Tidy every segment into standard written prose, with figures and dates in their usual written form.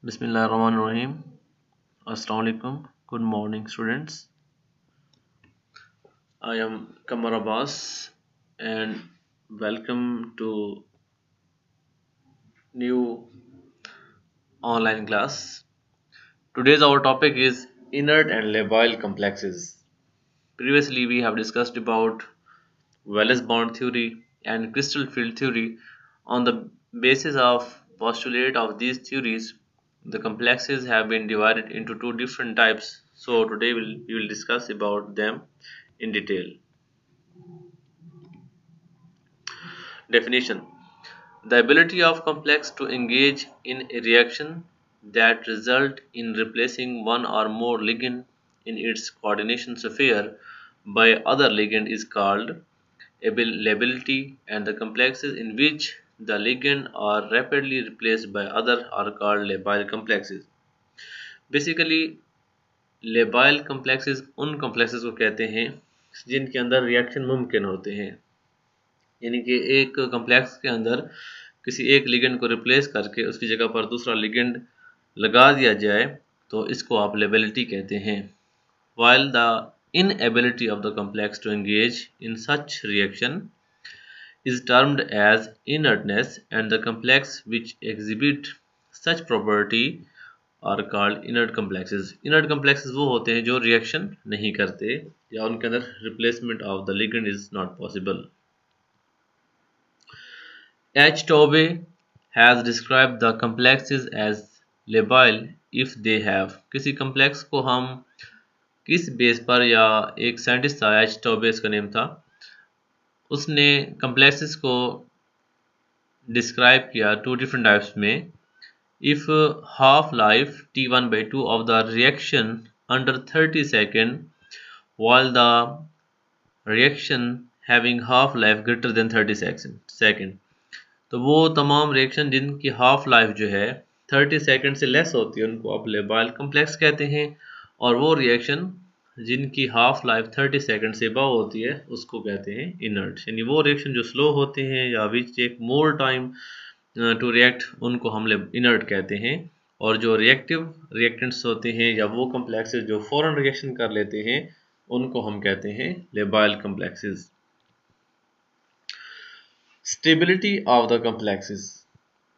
Bismillahirrahmanirrahim. Assalamu alaikum. Good morning, students. I am Kamar Abbas and welcome to new online class. Today's our topic is inert and labile complexes. Previously, we have discussed about Wallace bound theory and crystal field theory. On the basis of postulate of these theories, the complexes have been divided into two different types. So today we will discuss about them in detail. Definition: the ability of complex to engage in a reaction that result in replacing one or more ligand in its coordination sphere by other ligand is called lability, and the complexes in which the ligand are rapidly replaced by other are called labile complexes. Basically labile complexes उन complexes को कहते हैं जिनके अंदर reaction मुमकिन होते हैं, यानी कि एक कम्प्लेक्स के अंदर किसी एक लिगेंड को रिप्लेस करके उसकी जगह पर दूसरा लिगेंड लगा दिया जाए तो इसको आप लेबिलिटी कहते हैं. While the inability of the complex to engage in such reaction is termed as inertness, and the complex which exhibit such property are called inert complexes. Inert complexes वो होते हैं जो रिएक्शन नहीं करते या उनके अंदर replacement of the ligand is not possible. H. Taube has described the complexes as labile if they have. किसी complex को हम किस बेस पर, या एक साइंटिस्ट था H. Taube इसका नेम था, उसने complexes को डिस्क्राइब किया टू डिफरेंट टाइप्स में. If half life T1/2 of the reaction under 30 seconds while the reaction having half life greater than 30 second. तो वो तमाम रिएक्शन जिनकी हाफ लाइफ जो है 30 सेकंड से लेस होती है उनको आप लेबाइल कम्प्लेक्स कहते हैं, और वो रिएक्शन जिनकी हाफ लाइफ 30 सेकंड से अबव होती है उसको कहते हैं इनर्ट. यानी वो रिएक्शन जो स्लो होते हैं या which take more time to react उनको हम इनर्ट कहते हैं, और जो रिएक्टिव रिएक्टेंट्स होते हैं या वो कम्प्लेक्सेस जो फौरन रिएक्शन कर लेते हैं उनको हम कहते हैं labile complexes. Stability of the complexes.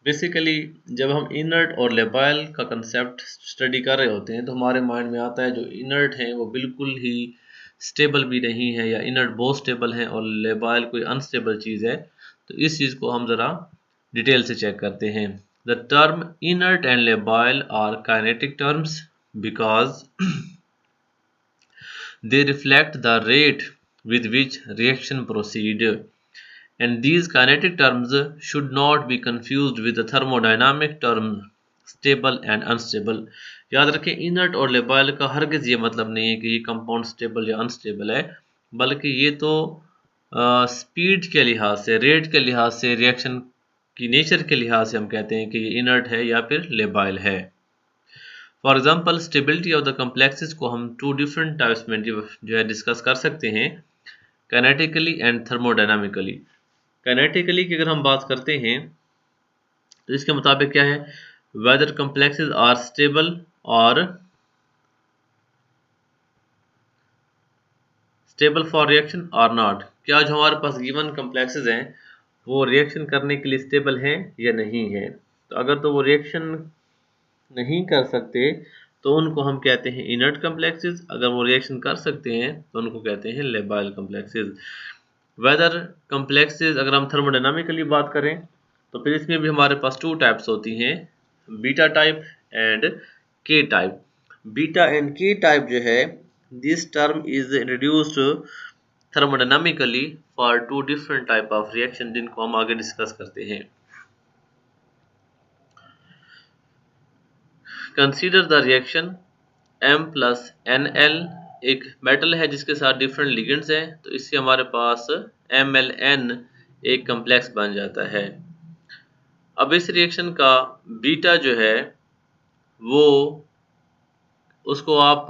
Basically जब हम इनर्ट और लेबाइल का कंसेप्ट स्टडी कर रहे होते हैं तो हमारे माइंड में आता है जो इनर्ट हैं वो बिल्कुल ही स्टेबल भी नहीं है, या इनर्ट बहुत स्टेबल हैं और लेबाइल कोई अनस्टेबल चीज़ है. तो इस चीज़ को हम ज़रा डिटेल से चेक करते हैं. The term inert and labile are kinetic terms because they reflect the rate with which reaction proceed, and these kinetic terms should not be confused with the thermodynamic terms stable and unstable. याद रखें inert और labile का हरगिज़ ये मतलब नहीं है कि ये कंपाउंड स्टेबल या अनस्टेबल है, बल्कि ये तो स्पीड के लिहाज से, रेट के लिहाज से, रिएक्शन की नेचर के लिहाज से हम कहते हैं कि ये इनर्ट है या फिर लेबाइल है. For example stability of the complexes को हम टू डिफरेंट टाइप्स में जो है डिस्कस कर सकते हैं, काइनेटिकली एंड थर्मोडायनामिकली. काइनेटिकली की अगर हम बात करते हैं तो इसके मुताबिक क्या है, वेदर कम्प्लेक्सेस आर स्टेबल और स्टेबल फॉर रिएक्शन और नॉट. क्या जो हमारे पास गिवन कम्प्लेक्सेस हैं वो रिएक्शन करने के लिए स्टेबल हैं या नहीं है. तो अगर तो वो रिएक्शन नहीं कर सकते तो उनको हम कहते हैं इनर्ट कम्प्लेक्सेस, अगर वो रिएक्शन कर सकते हैं तो उनको कहते हैं लेबाइल कम्प्लेक्सेस. वेदर कम्प्लेक्सेस अगर हम थर्मोडायनामिकली बात करें तो फिर इसमें भी हमारे पास टू टाइप्स होती हैं, beta type and K type. Beta and K type जो है this term is introduced thermodynamically for two different type of reaction जिनको हम आगे डिस्कस करते हैं. Consider the reaction M plus NL एक मेटल है जिसके साथ डिफरेंट लिगेंड्स हैं, तो इससे हमारे पास MlN एक कम्प्लेक्स बन जाता है. अब इस रिएक्शन का बीटा जो है वो उसको आप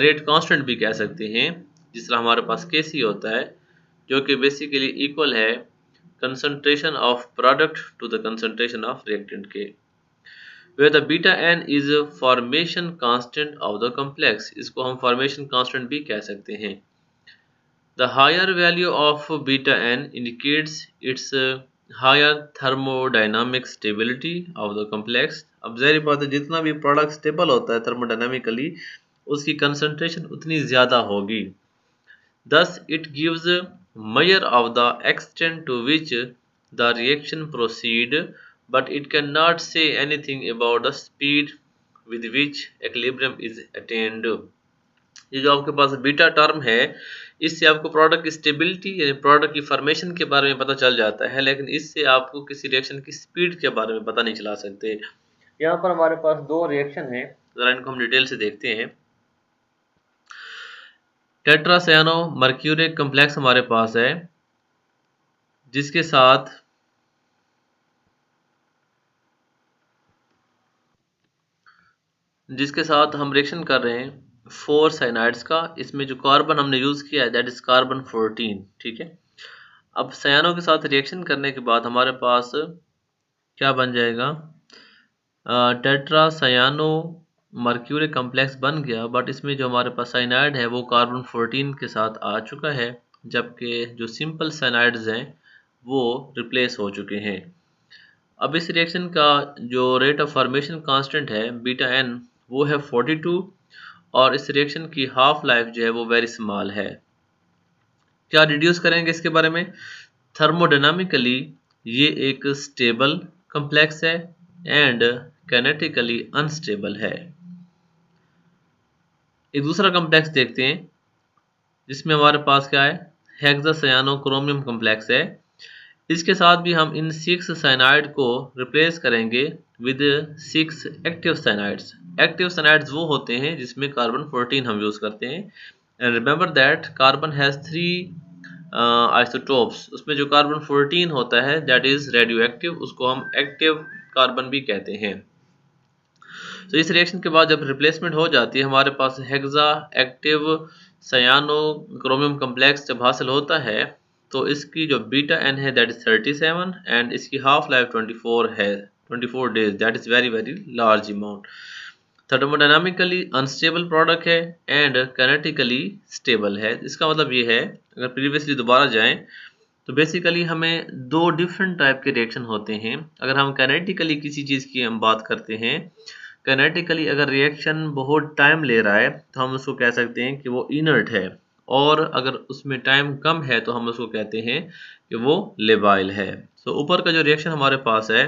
रेट कांस्टेंट भी कह सकते हैं, जिस तरह हमारे पास Kc होता है जो कि बेसिकली इक्वल है concentration of product to the concentration of reactant के. where the beta n is a formation constant of the complex. इसको हम formation constant भी कह सकते हैं. The higher value of beta n indicates its higher thermodynamic stability of the complex. अब ज़ाहिर बात है जितना भी प्रोडक्ट स्टेबल होता है thermodynamically उसकी concentration उतनी ज़्यादा होगी. Thus, it gives a measure of the extent to which the reaction proceed, but it cannot say anything about the speed with which equilibrium is attained. ये जो आपके पास बीटा टर्म है इससे आपको प्रोडक्ट की स्टेबिलिटी यानी प्रोडक्ट की formation के बारे में पता चल जाता है, लेकिन इससे आपको किसी रिएक्शन की स्पीड के बारे में पता नहीं चला सकते. यहाँ पर हमारे पास दो रिएक्शन हैं, जरा इनको हम डिटेल से देखते हैं. टेट्रासायानो मर्क्यूरिक कम्प्लेक्स हमारे पास है जिसके साथ हम रिएक्शन कर रहे हैं 4 साइनाइड्स का. इसमें जो कार्बन हमने यूज़ किया है दैट इज़ कार्बन 14. ठीक है. अब सायानो के साथ रिएक्शन करने के बाद हमारे पास क्या बन जाएगा, टेट्रासायानो मर्क्यूरिक कम्प्लेक्स बन गया, बट इसमें जो हमारे पास साइनाइड है वो कार्बन 14 के साथ आ चुका है, जबकि जो सिंपल साइनाइड्स हैं वो रिप्लेस हो चुके हैं. अब इस रिएक्शन का जो रेट ऑफ फॉर्मेशन कांस्टेंट है बीटा एन वो है 42 और इस रिएक्शन की हाफ लाइफ जो है वो वेरी स्मॉल है. क्या रिड्यूस करेंगे इसके बारे में. थर्मोडायनामिकली ये एक स्टेबल कम्प्लेक्स है एंड कैनेटिकली अनस्टेबल है. एक दूसरा कम्प्लेक्स देखते हैं जिसमें हमारे पास क्या है, हेक्सासायानो क्रोमियम कम्प्लेक्स है. इसके साथ भी हम इन 6 साइनाइड को रिप्लेस करेंगे with 6 active cyanides. Active cyanides वो होते हैं जिसमें कार्बन 14 हम यूज़ करते हैं. And remember that carbon has 3 isotopes. उसमें जो कार्बन 14 होता है दैट इज़ रेडियो एक्टिव, उसको हम एक्टिव कार्बन भी कहते हैं. तो इस रिएक्शन के बाद जब रिप्लेसमेंट हो जाती है हमारे पास hexa active cyano chromium complex जब हासिल होता है तो इसकी जो बीटा एन है दैट इज 37 एंड इसकी हाफ लाइफ 24 है, 24 days. That is very very large amount. Thermodynamically unstable product है एंड कैनेटिकली स्टेबल है. इसका मतलब ये है, अगर प्रीवियसली दोबारा जाएं तो बेसिकली हमें दो डिफरेंट टाइप के रिएक्शन होते हैं. अगर हम कैनेटिकली किसी चीज़ की हम बात करते हैं, कैनेटिकली अगर रिएक्शन बहुत टाइम ले रहा है तो हम उसको कह सकते हैं कि वो इनर्ट है, और अगर उसमें टाइम कम है तो हम उसको कहते हैं कि वो लेबाइल है. तो ऊपर का जो रिएक्शन हमारे पास है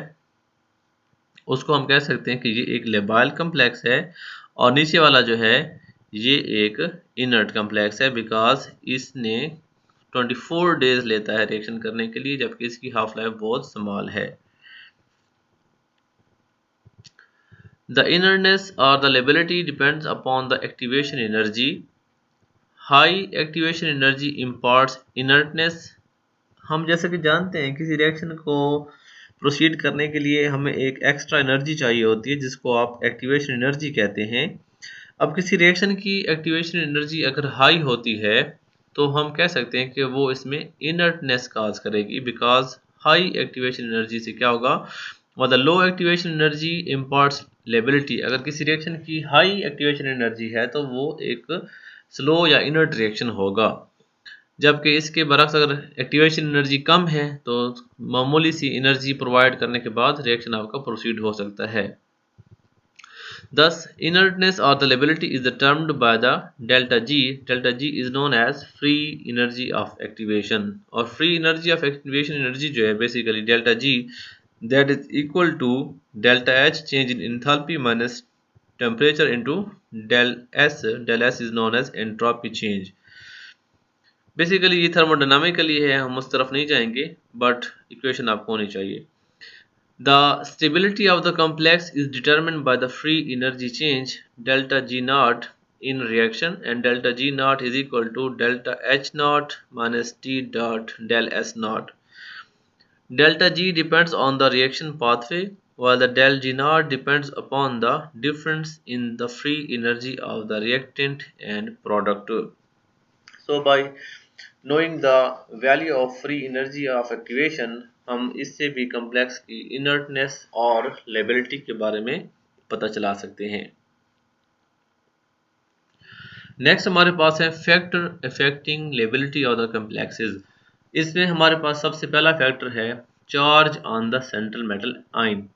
उसको हम कह सकते हैं कि ये एक लेबाइल कम्प्लेक्स है, और नीचे वाला जो है ये एक इनर्ट कम्प्लेक्स है बिकॉज इसने 24 डेज लेता है रिएक्शन करने के लिए, जबकि इसकी हाफ लाइफ बहुत स्मॉल है. The inertness or the lability depends upon the activation energy. High activation energy imparts inertness. हम जैसे कि जानते हैं किसी रिएक्शन को प्रोसीड करने के लिए हमें एक एक्स्ट्रा एनर्जी चाहिए होती है जिसको आप एक्टिवेशन एनर्जी कहते हैं. अब किसी रिएक्शन की एक्टिवेशन एनर्जी अगर हाई होती है तो हम कह सकते हैं कि वो इसमें इनर्टनेस काज करेगी, बिकॉज हाई एक्टिवेशन एनर्जी से क्या होगा, और the low activation energy imparts liability. अगर किसी रिएक्शन की हाई एक्टिवेशन एनर्जी है तो वो एक स्लो या इनर्ट रिएक्शन होगा, जबकि इसके बरक्स अगर एक्टिवेशन एनर्जी कम है तो मामूली सी एनर्जी प्रोवाइड करने के बाद रिएक्शन आपका प्रोसीड हो सकता है. Thus, inertness or the lability is determined by the delta G. Delta G is known as free energy of activation. और free energy of activation energy जो है basically delta G that is equal to delta H change in enthalpy minus temperature into del S. Del S is known as entropy change. Basically ये thermodynamically है, हम उस तरफ नहीं जाएंगे, but equation आपको होनी चाहिए. The stability of the complex is determined by the free energy change delta G naught in reaction, and delta G naught is equal to delta H naught minus T dot del S naught. Delta G depends on the reaction pathway while the del G naught depends upon the difference in the free energy of the reactant and product. So by knowing the value of free energy of activation, हम इससे भी complex की inertness और liability के बारे में पता चला सकते हैं। नेक्स्ट हमारे पास है factor affecting liability of the complexes. इसमें हमारे पास सबसे पहला फैक्टर है charge on the central metal ion.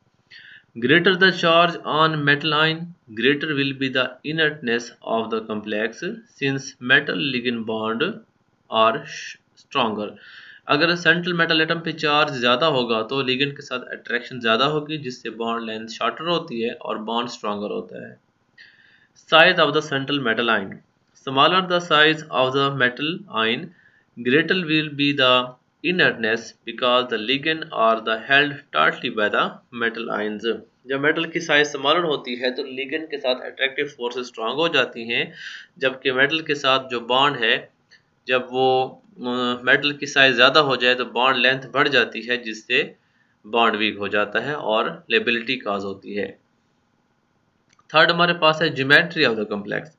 Greater the charge on metal ion, greater will be the inertness of the complex since metal ligand bond are stronger. अगर central metal atom पे charge ज़्यादा होगा तो ligand के साथ attraction ज़्यादा होगी, जिससे बॉन्ड लेंथ शॉर्टर होती है और बॉन्ड स्ट्रॉन्गर होता है। Size of the central metal ion. Smaller the size of the metal ion, greater will be the inertness because the ligand are the held tightly by the metal ions. जब metal की size smaller होती है तो ligand के साथ attractive forces strong हो जाती हैं, जबकि मेटल के साथ जो बॉन्ड है, जब वो मेटल की साइज ज़्यादा हो जाए तो बॉन्ड लेंथ बढ़ जाती है, जिससे बॉन्ड वीक हो जाता है और लेबिलिटी काज होती है। थर्ड हमारे पास है geometry of the complex.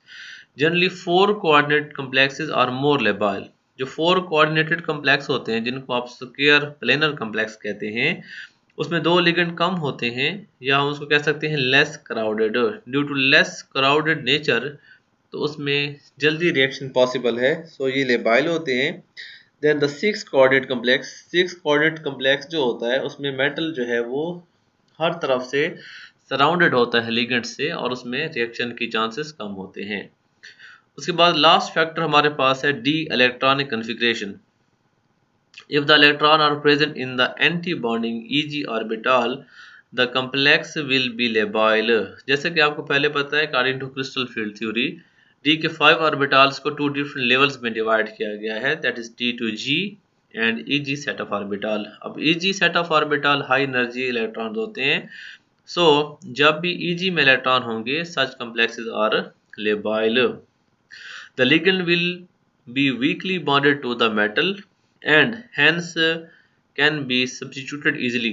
Generally 4 coordinate complexes are more labile. जो 4 कोऑर्डिनेटेड कम्प्लेक्स होते हैं, जिनको आप स्क्वायर प्लेनर कम्प्लेक्स कहते हैं, उसमें 2 लिगेंड कम होते हैं, या हम उसको कह सकते हैं less crowded. Due to less crowded nature, तो उसमें जल्दी रिएक्शन पॉसिबल है, सो ये लेबाइल होते हैं। Then the 6 coordinate complex, 6 coordinate complex जो होता है उसमें मेटल जो है वो हर तरफ से सराउंडेड होता है लिगेंड से, और उसमें रिएक्शन की चांसेस कम होते हैं। उसके बाद लास्ट फैक्टर हमारे पास है D electronic configuration. If the electrons are present in the anti-bonding Eg orbital, the complex will be labile. जैसे कि आपको पहले पता है, according to crystal field theory, D के 5 ऑर्बिटल्स को 2 डिफरेंट लेवल्स में डिवाइड किया गया है, that is D to G and Eg set of orbital. अब Eg set of orbital high energy electron होते हैं, सो जब भी Eg में इलेक्ट्रॉन होंगे, such complexes are labile. The ligand will be weakly bonded to the metal and hence can be substituted easily.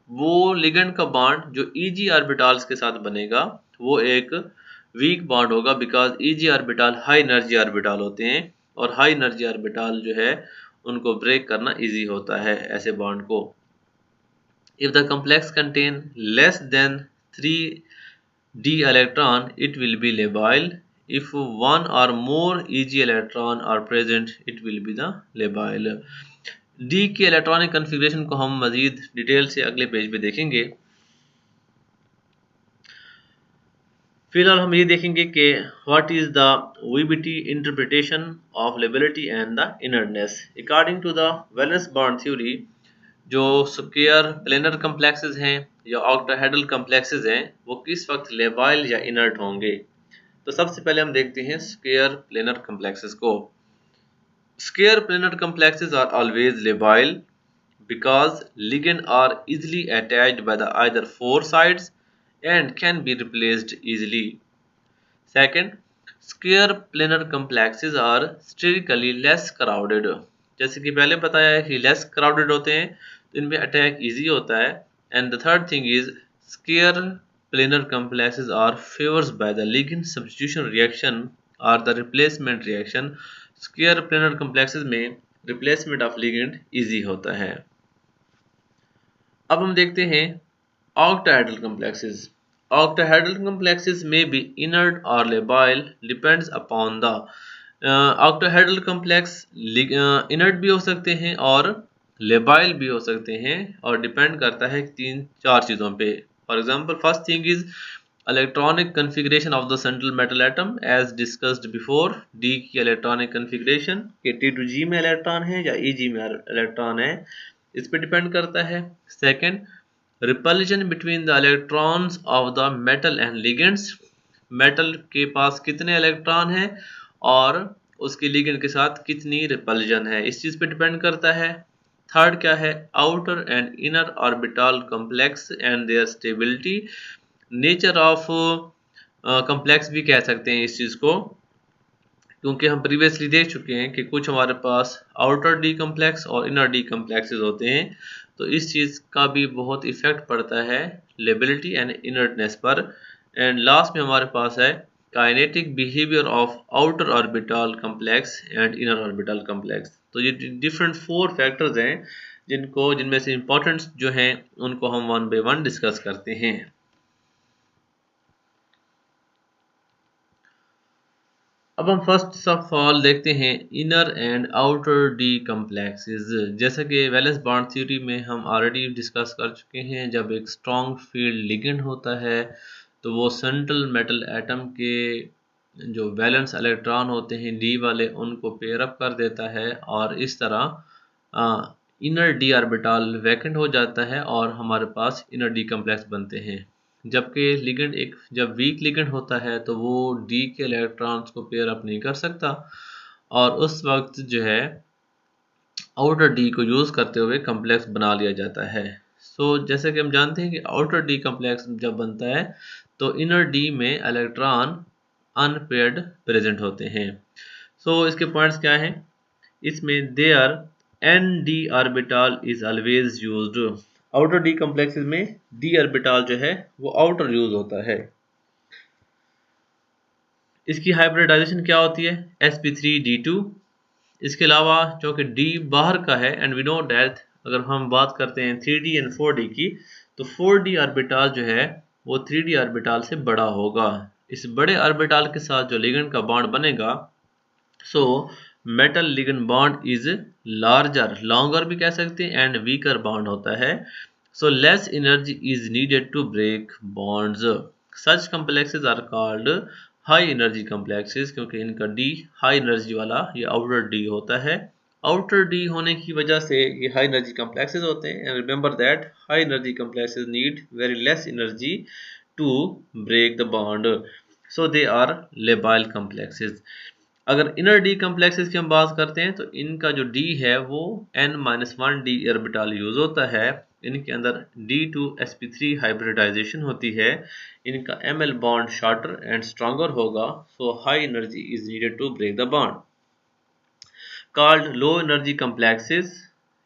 वो ligand का bond जो Eg orbitals के साथ बनेगा वो एक वीक बॉन्ड होगा, because Eg orbital high energy orbital होते हैं, और हाई एनर्जी ऑर्बिटल जो है उनको ब्रेक करना इजी होता है ऐसे बॉन्ड को। If the complex contain less than 3d electron, it will be labile. If one or more Eg electron are present, it will be the labile. D के electronic configuration को हम मजीद detail से अगले page पे देखेंगे। फिलहाल हम ये देखेंगे कि what is the VBT interpretation of lability and the inertness. According to the valence bond theory, जो स्क्वायर प्लेनर कम्प्लेक्सेस हैं या ऑक्टाहेड्रल कम्प्लेक्सेस हैं, वो किस वक्त लेबाइल या इनर्ट होंगे। तो सबसे पहले हम देखते हैं स्क्वायर प्लेनर कम्प्लेक्सेस को। Square planar complexes are always labile because ligands are easily attached by the either 4 sides and can be replaced easily. Second, square planar complexes are sterically less crowded. जैसे कि पहले बताया है कि less crowded होते हैं तो इनमें अटैक easy होता है। And the third thing is square planar complexes are favored by the ligand substitution reaction or the replacement reaction. Square planar complexes में replacement of ligand easy होता है। अब हम देखते हैं octahedral complexes. Octahedral complexes may be inert or labile depends upon the octahedral complex inert भी हो सकते हैं और labile भी हो सकते हैं, और डिपेंड करता है 3-4 चीज़ों पे। For example, first thing is electronic configuration of the central metal atom as discussed before. D की इलेक्ट्रॉनिक कन्फिग्रेशन के T to G में इलेक्ट्रॉन है या Eg में इलेक्ट्रॉन है, इस पे डिपेंड करता है। Second, repulsion between the electrons of the metal and ligands. Metal के पास कितने इलेक्ट्रॉन हैं और उसके लिगेंड के साथ कितनी रिपल्जन है, इस चीज़ पे डिपेंड करता है। थर्ड क्या है, outer and inner orbital complex and there stability. Nature of complex भी कह सकते हैं इस चीज़ को, क्योंकि हम प्रीवियसली देख चुके हैं कि कुछ हमारे पास आउटर डी कम्प्लेक्स और इनर डी कम्प्लेक्सेस होते हैं, तो इस चीज़ का भी बहुत इफेक्ट पड़ता है लेबिलिटी एंड इनर्टनेस पर। एंड लास्ट में हमारे पास है kinetic behaviour of outer orbital complex and inner orbital complex. तो ये डिफरेंट 4 फैक्टर्स हैं जिनमें से इम्पोर्टेंट जो हैं उनको हम वन बाय वन डिस्कस करते हैं। अब हम फर्स्ट ऑफ ऑल देखते हैं inner and outer D complexes. जैसा कि वैलेंस बॉन्ड थ्योरी में हम ऑलरेडी डिस्कस कर चुके हैं, जब एक स्ट्रॉन्ग फील्ड लिगेंड होता है तो वो सेंट्रल मेटल एटम के जो वैलेंस इलेक्ट्रॉन होते हैं डी वाले उनको पेयर अप कर देता है और इस तरह इनर डी ऑर्बिटल वैकेंट हो जाता है और हमारे पास इनर डी कम्प्लेक्स बनते हैं। जबकि लिगेंड जब वीक लिगेंड होता है तो वो डी के इलेक्ट्रॉन्स को पेयर अप नहीं कर सकता और उस वक्त जो है आउटर डी को यूज़ करते हुए कम्प्लेक्स बना लिया जाता है। जैसे कि हम जानते हैं कि आउटर डी कम्प्लेक्स जब बनता है तो इनर डी में इलेक्ट्रॉन अनपेयर्ड प्रेजेंट होते हैं। इसके पॉइंट्स क्या हैं? इसमें there an D orbital is always used. Outer D complexes में डी ऑर्बिटल जो है वो आउटर यूज होता है। इसकी हाइब्रिडाइजेशन क्या होती है? sp3d2। इसके अलावा जो कि डी बाहर का है एंड वी नो दैट अगर हम बात करते हैं 3d एंड 4d की तो 4d ऑर्बिटल जो है वो 3d ऑर्बिटल से बड़ा होगा। इस बड़े ऑर्बिटल के साथ जो लिगेंड का बॉन्ड बनेगा metal ligand bond is larger, longer भी कह सकते हैं, एंड वीकर बॉन्ड होता है। Less energy is needed to break bonds. Such complexes are called high energy complexes क्योंकि इनका डी हाई एनर्जी वाला ये आउटर डी होता है। आउटर डी होने की वजह से ये हाई एनर्जी कम्प्लेक्सेस होते हैं and remember that high energy complexes need very less energy to break the bond, so they are labile complexes. अगर इनर डी कम्प्लेक्सेस की हम बात करते हैं तो इनका जो डी है वो n-1 डी ऑर्बिटल यूज होता है। इनके अंदर D2sp3 हाइब्रिडाइजेशन होती है। इनका ml bond shorter and stronger होगा, so high energy is needed to break the bond. Called low energy complexes,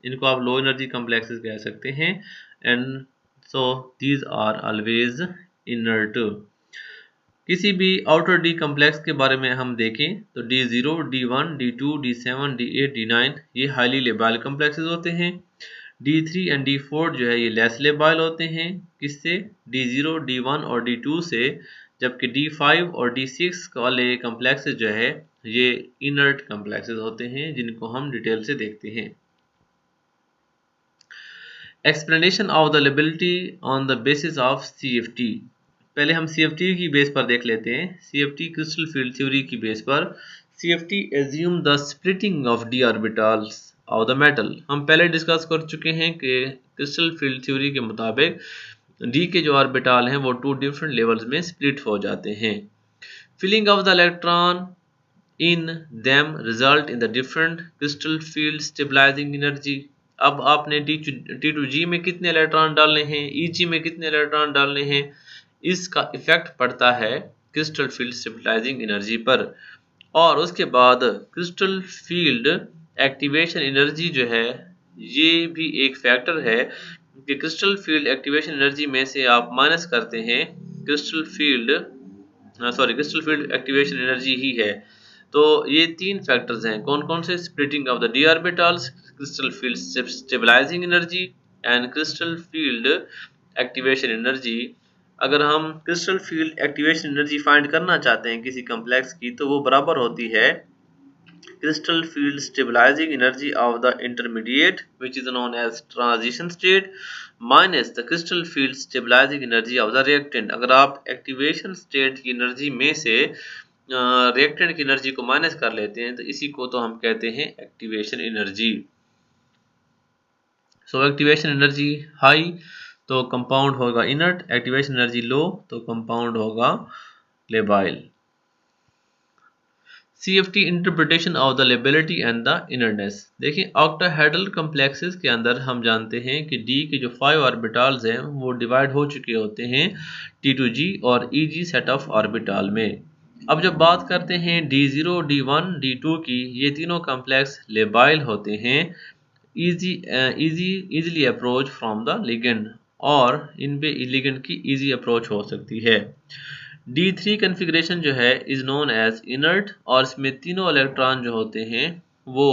इनको आप लो एनर्जी कम्प्लेक्सेस कह सकते हैं and these are always inert. किसी भी आउटर डी कम्प्लेक्स के बारे में हम देखें तो D0, D1, D2, D7, D8, D9 ये हाईली लेबाइल कम्प्लेक्सेस होते हैं। D3 एंड D4 जो है ये लेस लेबाइल होते हैं। किससे? D0, D1 और D2 से। जबकि D5 और D6 वाले कम्प्लेक्सेस जो है ये इनर्ट कम्प्लेक्सेस होते हैं जिनको हम डिटेल से देखते हैं। Explanation of the liability on the basis of CFT। पहले हम CFT की बेस पर देख लेते हैं। CFT क्रिस्टल फील्ड थ्योरी की बेस पर CFT assume the splitting of D orbitals of the metal. हम पहले डिस्कस कर चुके हैं कि क्रिस्टल फील्ड थ्योरी के मुताबिक डी के जो ऑर्बिटल हैं वो 2 डिफरेंट लेवल्स में स्प्लिट हो जाते हैं। Filling of the electron in them result in the different crystal field stabilising energy. अब आपने T2G में कितने इलेक्ट्रॉन डालने हैं, EG में कितने इलेक्ट्रॉन डालने हैं, इसका इफेक्ट पड़ता है क्रिस्टल फील्ड स्टेबलाइजिंग एनर्जी पर। और उसके बाद क्रिस्टल फील्ड एक्टिवेशन एनर्जी जो है ये भी एक फैक्टर है कि क्रिस्टल फील्ड एक्टिवेशन एनर्जी में से आप माइनस करते हैं क्रिस्टल फील्ड एक्टिवेशन एनर्जी ही है। तो ये 3 फैक्टर्स हैं। कौन कौन से? Splitting of the D orbitals, crystal field stabilising energy and crystal field activation energy. अगर हम crystal field activation energy find करना चाहते हैं किसी कम्प्लेक्स की तो वो बराबर होती है crystal field stabilising energy of the intermediate which is known as transition state minus the crystal field stabilising energy of the reactant. अगर आप एक्टिवेशन स्टेट की एनर्जी में से रिएक्टेंट की एनर्जी को माइनस कर लेते हैं तो इसी को तो हम कहते हैं activation energy. Activation energy high तो कंपाउंड होगा इनर्ट, एक्टिवेशन एनर्जी लो तो कंपाउंड होगा labile. CFT interpretation of the lability and the inertness. देखिए ऑक्टाहेड्रल कम्प्लेक्सेस के अंदर हम जानते हैं कि D के जो 5 ऑर्बिटल्स हैं वो डिवाइड हो चुके होते हैं T2G और EG सेट ऑफ ऑर्बिटल में। अब जब बात करते हैं D0, D1, D2 की, ये तीनों कम्प्लेक्स लेबाइल होते हैं, easily approach from the ligand और इन पे लिगेंड की इजी अप्रोच हो सकती है। D3 कन्फिग्रेशन जो है इज नोन एज इनर्ट और इसमें तीनों इलेक्ट्रॉन जो होते हैं वो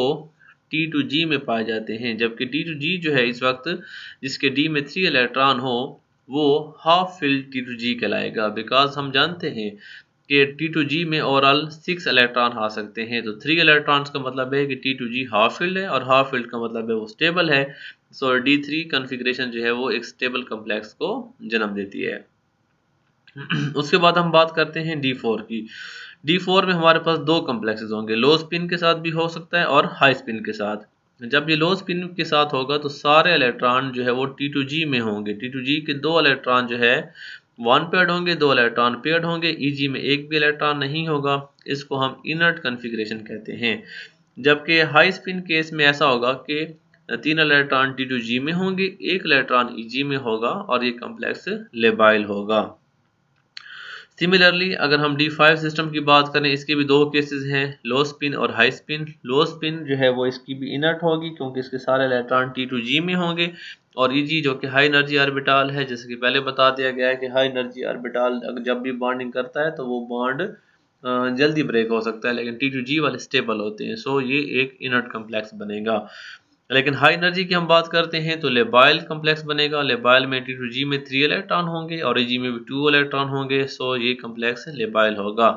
T2G में पाए जाते हैं, जबकि T2G जो है इस वक्त जिसके D में 3 इलेक्ट्रॉन हो वो हाफ फिल्ड T2G कहलाएगा। बिकॉज हम जानते हैं कि T2G में ओवरऑल 6 इलेक्ट्रॉन आ सकते हैं, तो 3 इलेक्ट्रॉन्स का मतलब है कि T2G हाफ फील्ड है और हाफ फील्ड का मतलब है वो स्टेबल है। सो D3 कॉन्फ़िगरेशन जो है वो एक स्टेबल कॉम्प्लेक्स को जन्म देती है। उसके बाद हम बात करते हैं D4 की। D4 में हमारे पास दो कॉम्प्लेक्सेस होंगे, लो स्पिन के साथ भी हो सकता है और हाई स्पिन के साथ। जब ये लो स्पिन के साथ होगा तो सारे इलेक्ट्रॉन जो है वो T2G में होंगे। T2G के दो इलेक्ट्रॉन जो है वन पेयर्ड होंगे, दो इलेक्ट्रॉन पेयर्ड होंगे। Eg में एक भी इलेक्ट्रॉन नहीं होगा, इसको हम इनर्ट कॉन्फ़िगरेशन कहते हैं। जबकि हाई स्पिन केस में ऐसा होगा कि 3 इलेक्ट्रॉन T2G में होंगे, एक इलेक्ट्रॉन Eg में होगा और ये कॉम्प्लेक्स लेबाइल होगा। सिमिलरली अगर हम D5 सिस्टम की बात करें, इसके भी दो केसेस हैं, लो स्पिन और हाई स्पिन। लो स्पिन जो है वो इसकी भी इनर्ट होगी क्योंकि इसके सारे इलेक्ट्रॉन T2G में होंगे, और Eg जो कि हाई एनर्जी ऑर्बिटल है, जैसे कि पहले बता दिया गया है कि हाई एनर्जी ऑर्बिटल जब भी बॉन्डिंग करता है तो वो बॉन्ड जल्दी ब्रेक हो सकता है, लेकिन T2G वाले स्टेबल होते हैं। सो ये एक इनर्ट कॉम्प्लेक्स बनेगा। लेकिन हाई एनर्जी की हम बात करते हैं तो लेबाइल कॉम्प्लेक्स बनेगा। लेबाइल में T2G में 3 इलेक्ट्रॉन होंगे और Eg में भी 2 इलेक्ट्रॉन होंगे। सो ये कॉम्प्लेक्स लेबाइल होगा।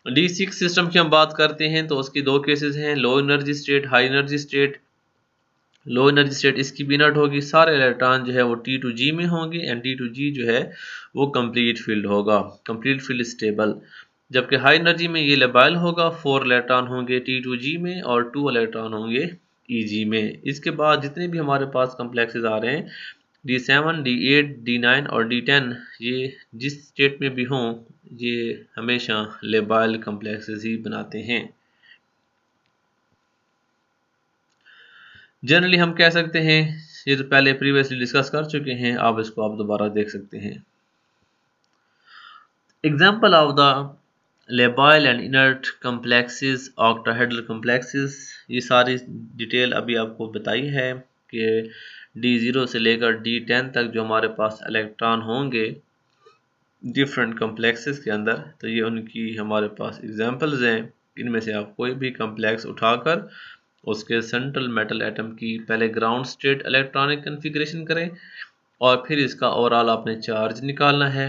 D6 सिस्टम की हम बात करते हैं तो उसकी दो केसेस हैं, low energy state, high energy state. Low energy state इसकी भी इनर्ट होगी, सारे इलेक्ट्रॉन जो है वो T2G में होंगे एंड T2G जो है वो कंप्लीट फील्ड होगा, कंप्लीट फील्ड स्टेबल। जबकि हाई एनर्जी में ये लेबाइल होगा, 4 इलेक्ट्रॉन होंगे T2G में और 2 इलेक्ट्रॉन होंगे Eg में। इसके बाद जितने भी हमारे पास कॉम्प्लेक्सेस आ रहे हैं D7, D8, D9 और D10, ये जिस स्टेट में भी हों ये हमेशा लेबाइल कॉम्प्लेक्सेस ही बनाते हैं। जनरली हम कह सकते हैं, ये तो पहले प्रीवियसली डिस्कस कर चुके हैं, आप इसको आप दोबारा देख सकते हैं। Example of the labile and inert complexes, octahedral complexes, ये सारी डिटेल अभी आपको बताई है कि D0 से लेकर D10 तक जो हमारे पास इलेक्ट्रॉन होंगे डिफरेंट कॉम्प्लेक्सेस के अंदर, तो ये उनकी हमारे पास एग्जांपल्स हैं। इनमें से आप कोई भी कॉम्प्लेक्स उठाकर उसके सेंट्रल मेटल एटम की पहले ग्राउंड स्टेट इलेक्ट्रॉनिक कॉन्फ़िगरेशन करें और फिर इसका ओवरऑल आपने चार्ज निकालना है।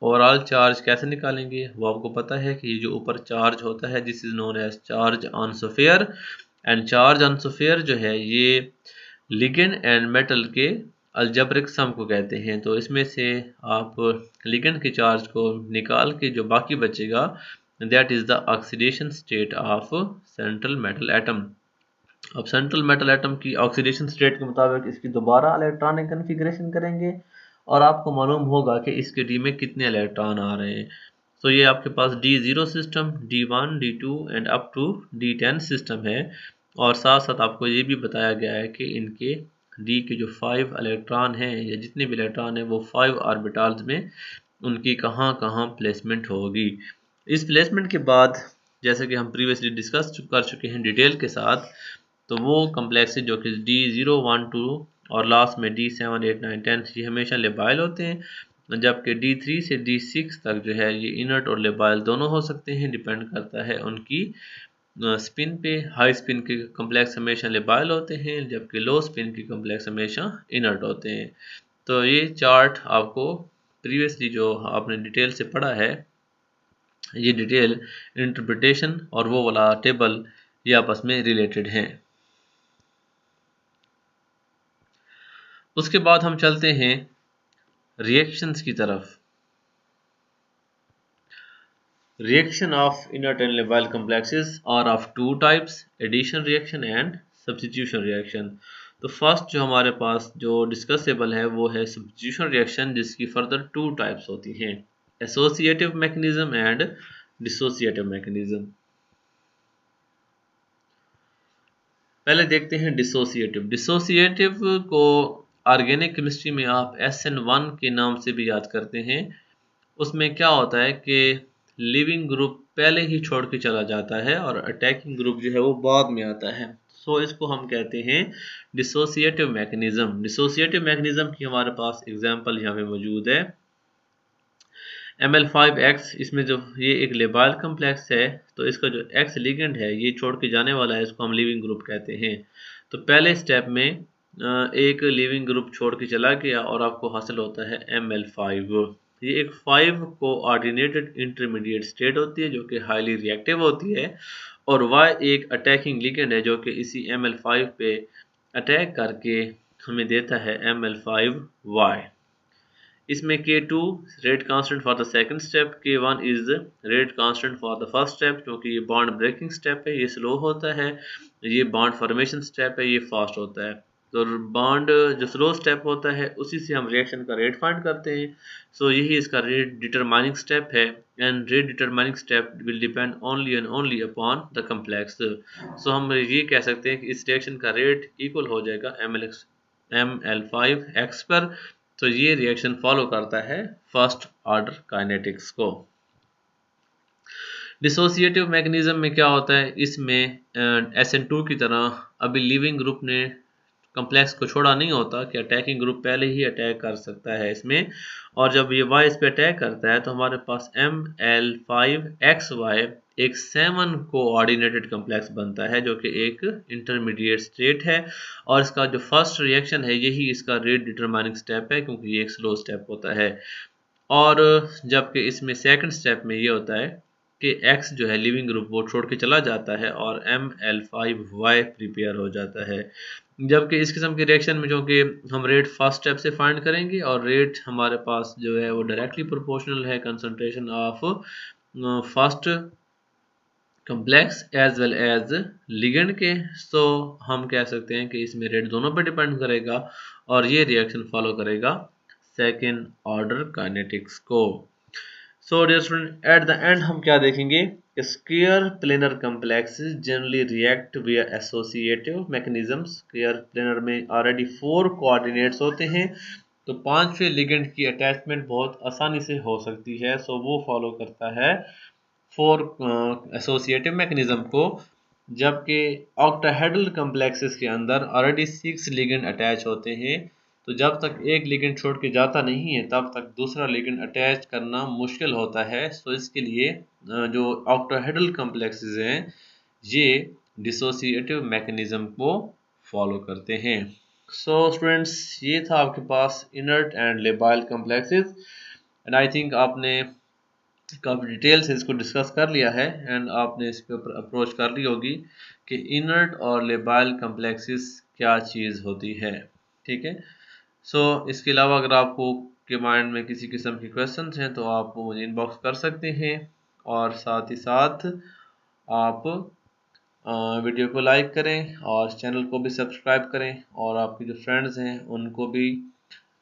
ओवरऑल चार्ज कैसे निकालेंगे वो आपको पता है कि ये जो ऊपर चार्ज होता है this is known as charge on sphere, and charge on sphere जो है ये लिगेंड एंड मेटल के अलजेब्रिक सम को कहते हैं। तो इसमें से आप लिगेंड के चार्ज को निकाल के जो बाकी बचेगा that is the oxidation state of central metal atom. अब सेंट्रल मेटल एटम की ऑक्सीडेशन स्टेट के मुताबिक इसकी दोबारा इलेक्ट्रॉनिक कॉन्फ़िगरेशन करेंगे और आपको मालूम होगा कि इसके डी में कितने इलेक्ट्रॉन आ रहे हैं। तो ये आपके पास D0 system, D1, D2 and up to D10 system है, और साथ साथ आपको ये भी बताया गया है कि इनके D के जो 5 इलेक्ट्रॉन हैं या जितने भी इलेक्ट्रॉन हैं वो 5 ऑर्बिटल्स में उनकी कहाँ कहाँ प्लेसमेंट होगी। इस प्लेसमेंट के बाद जैसे कि हम प्रीवियसली डिस्कस कर चुके हैं डिटेल के साथ, तो वो कॉम्प्लेक्स जो कि D0, 1, 2 और लास्ट में D7, 8, 9, 10 ये हमेशा लेबाइल होते हैं, जबकि D3 से D6 तक जो है ये इनर्ट और लेबाइल दोनों हो सकते हैं, डिपेंड करता है उनकी स्पिन पे। हाई स्पिन के कॉम्प्लेक्स हमेशा लेबाइल होते हैं जबकि लो स्पिन के कॉम्प्लेक्स हमेशा इनर्ट होते हैं। तो ये चार्ट आपको प्रीवियसली जो आपने डिटेल से पढ़ा है, ये डिटेल इंटरप्रिटेशन और वो वाला टेबल ये आपस में रिलेटेड हैं। उसके बाद हम चलते हैं रिएक्शंस की तरफ। Reaction of inert and labile complexes are of two types, addition reaction and substitution reaction। तो फर्स्ट जो हमारे पास जो डिस्कसेबल है वो है substitution reaction, जिसकी फर्दर टू टाइप्स होती हैं, associative mechanism and dissociative mechanism। पहले देखते हैं डिसोसिएटिव। डिसोसिएटिव को ऑर्गेनिक केमिस्ट्री में आप SN1 के नाम से भी याद करते हैं। उसमें क्या होता है कि लिविंग ग्रुप पहले ही छोड़ के चला जाता है और अटैकिंग ग्रुप जो है वो बाद में आता है। सो इसको हम कहते हैं डिसोसिएटिव मैकेनिज्म। डिसोसिएटिव मैकेनिज्म की हमारे पास एग्जांपल यहाँ पे मौजूद है। ML5X, इसमें जो ये एक लेबाइल कम्प्लेक्स है, तो इसका जो X लिगेंड है ये छोड़ के जाने वाला है, इसको हम लीविंग ग्रुप कहते हैं। तो पहले स्टेप में एक लीविंग ग्रुप छोड़ के चला गया और आपको हासिल होता है ML5। ये एक 5 कोऑर्डिनेटेड इंटरमीडिएट स्टेट होती है जो कि हाईली रिएक्टिव होती है, और Y एक अटैकिंग लिगेंड है जो कि इसी ML5 पे अटैक करके हमें देता है ML5Y। इसमें K2 rate constant for the second step, K1 is rate constant for the first step, क्योंकि ये बॉन्ड ब्रेकिंग स्टेप है, ये स्लो होता है, ये बॉन्ड फॉर्मेशन स्टेप है, ये फास्ट होता है। तो बॉन्ड जो स्लो स्टेप होता है उसी से हम रिएक्शन का रेट फाइंड करते हैं। सो यही इसका रेट डिटरमाइनिंग स्टेप है, and rate determining step will depend only and only upon the complex. So हम ये कह सकते हैं कि इस रिएक्शन का रेट इक्वल हो जाएगा ML5X पर। तो ये रिएक्शन फॉलो करता है फर्स्ट ऑर्डर काइनेटिक्स को। डिसोसिएटिव मैकेनिज्म में क्या होता है, इसमें SN2 की तरह अभी लिविंग ग्रुप ने कम्प्लेक्स को छोड़ा नहीं होता कि अटैकिंग ग्रुप पहले ही अटैक कर सकता है इसमें, और जब ये Y इस पे अटैक करता है तो हमारे पास ML5XY एक 7 कोऑर्डिनेटेड कम्प्लेक्स बनता है जो कि एक इंटरमीडिएट स्टेट है, और इसका जो फर्स्ट रिएक्शन है यही इसका रेट डिटरमाइनिंग स्टेप है, क्योंकि ये एक स्लो स्टेप होता है। और जबकि इसमें सेकंड स्टेप में ये होता है कि X जो है लिविंग ग्रुप वो छोड़ के चला जाता है और ML5Y प्रिपेयर हो जाता है। जबकि इस किस्म के रिएक्शन में जो कि हम रेट फर्स्ट स्टेप से फाइंड करेंगे, और रेट हमारे पास जो है वो डायरेक्टली प्रोपोर्शनल है concentration of first complex as well as ligand के। सो हम कह सकते हैं कि इसमें रेट दोनों पर डिपेंड करेगा, और ये रिएक्शन फॉलो करेगा सेकेंड ऑर्डर काइनेटिक्स को। So dear student, at the end हम क्या देखेंगे, square planar complexes generally react via associative mechanisms. Square planar में ऑलरेडी 4 कोऑर्डिनेट्स होते हैं, तो 5वें लिगेंड की अटैचमेंट बहुत आसानी से हो सकती है। सो वो फॉलो करता है 4 एसोसिएटिव मैकेनिज्म को, जबकि ऑक्टाहेड्रल कम्प्लेक्सेस के अंदर ऑलरेडी 6 लिगेंड अटैच होते हैं। तो जब तक एक लिगेंड छोड़ के जाता नहीं है तब तक दूसरा लिगेंड अटैच करना मुश्किल होता है। सो इसके लिए जो ऑक्टाहेड्रल कम्प्लेक्सेस हैं ये डिसोसिएटिव मैकेनिज्म को फॉलो करते हैं। सो स्टूडेंट्स, ये था आपके पास inert and labile complexes, and I think आपने काफ़ी डिटेल से इसको डिस्कस कर लिया है, एंड आपने इसके ऊपर अप्रोच कर ली होगी कि इनर्ट और लेबाइल कम्प्लेक्सेस क्या चीज़ होती है। ठीक है। सो इसके अलावा अगर आपको के माइंड में किसी किस्म के क्वेश्चंस हैं तो आप मुझे इनबॉक्स कर सकते हैं, और साथ ही साथ आप वीडियो को लाइक करें और चैनल को भी सब्सक्राइब करें, और आपके जो फ्रेंड्स हैं उनको भी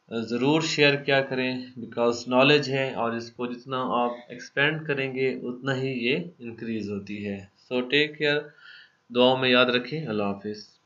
ज़रूर शेयर किया करें, बिकॉज नॉलेज है और इसको जितना आप एक्सपेंड करेंगे उतना ही ये इंक्रीज़ होती है। सो टेक केयर, दुआओं में याद रखें। अल्लाह हाफिज़।